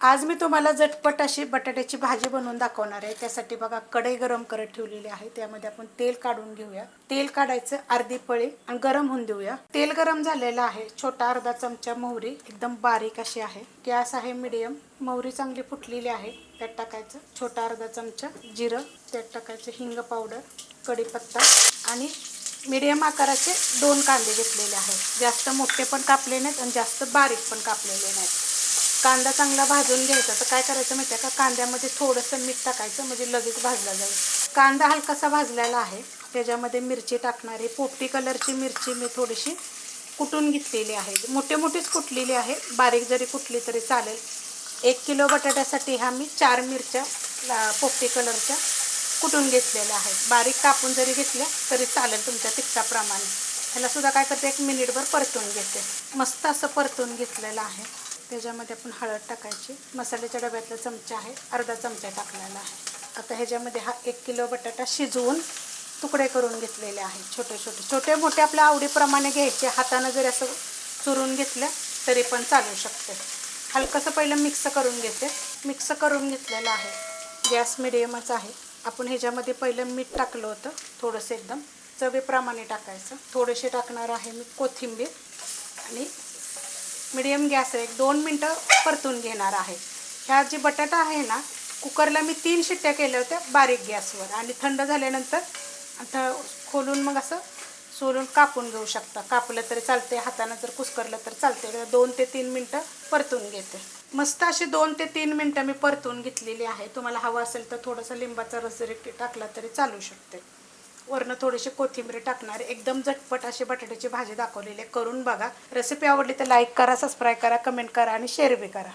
आज मी तुम्हाला झटपट अशी बटाट्याची भाजी बनवून दाखवणार आहे। त्यासाठी बघा कढई गरम करत ठेवलेली आहे। त्यामध्ये आपण तेल काढून घेऊया। तेल काढायचं अर्धी पळी आणि गरम होऊन देऊया। तेल गरम झालेलं आहे। छोटा अर्धा चमचा मोहरी एकदम बारीक अशी आहे। गॅस आहे मीडियम। मोहरी चांगली फुटलेली आहे। त्यात टाकायचं छोटा अर्धा चमचा जिरं, त्यात टाकायचं हिंग पावडर, कढीपत्ता आणि मीडियम आकाराचे 2 कांदे घेतलेले आहेत। जास्त मोठे पण कापले नाहीत आणि जास्त बारीक पण कापलेले नाहीत। कांदा चांगला भाजून घ्यायचा। तर काय करायचं माहिती आहे का, कांद्यामध्ये थोडंसं मीठ टाकायचं म्हणजे लगेच भाजला जाईल। कांदा हलकासा भाजलेला आहे। त्याच्यामध्ये मिरची टाकणार आहे। पोपटी कलरची मिरची मी थोडीशी कुटून घेतलेली आहे। मोठे मोठेच कुटलेली आहे, बारीक जरी कुटली तरी चालेल। 1 किलो बटाट्यासाठी ह्या मी 4 मिरच्या पोपटी कलरच्या कुटून घेतलेल्या आहेत। बारीक कापून जरी घेतल्या तरी चालेल तुमच्या तिखटाप्रमाणे। ह्याला सुद्धा काय करते, 1 मिनिटभर परतून घेते। मस्त असं परतून घेतलेलं आहे। त्याच्यामध्ये आपण हळद टाकायची। मसाल्याच्या डब्यातला चमचा आहे, अर्धा चमचा टाकलेला आहे। आता ह्याच्यामध्ये हा 1 किलो बटाटा शिजवून तुकडे करून घेतलेले आहेत। छोटे मोठे आपल्या आवडीप्रमाणे घ्यायचे। हाताने जरी असं चुरून घेतलं तरी पण चालू शकते। हलकंसं पहिलं मिक्स करून घेते। मिक्स करून घेतलेलं आहे। गॅस मिडियमच आहे। आपण ह्याच्यामध्ये पहिलं मीठ टाकलं होतं थोडंसं, एकदम चवीप्रमाणे टाकायचं। थोडेसे टाकणार आहे मी कोथिंबीर आणि मीडियम गॅस 1-2 मिनटं परतून घेणार आहे। ह्या जी बटाटा आहे ना, कुकरला मी 3 शिट्ट्या केल्या होत्या बारीक गॅसवर आणि थंड झाल्यानंतर आता खोलून मग असं सोलून कापून घेऊ शकता। कापलं तरी चालते, हाताने जर कुस्करलं तर चालते। 2 ते 3 मिनटं परतून घेते। मस्त अशी 2 ते 3 मिनटं मी परतून घेतलेली आहे। तुम्हाला हवं असेल तर थोडासा लिंबाचा रस जरी टाकला तरी चालू शकते। वरनं थोडीशी कोथिंबीर टाकणार। एकदम झटपट अशी बटाट्याची भाजी दाखवलेली आहे, करून बघा। रेसिपी आवडली तर लाईक करा, सबस्क्राईब करा, कमेंट करा आणि शेअर बी करा।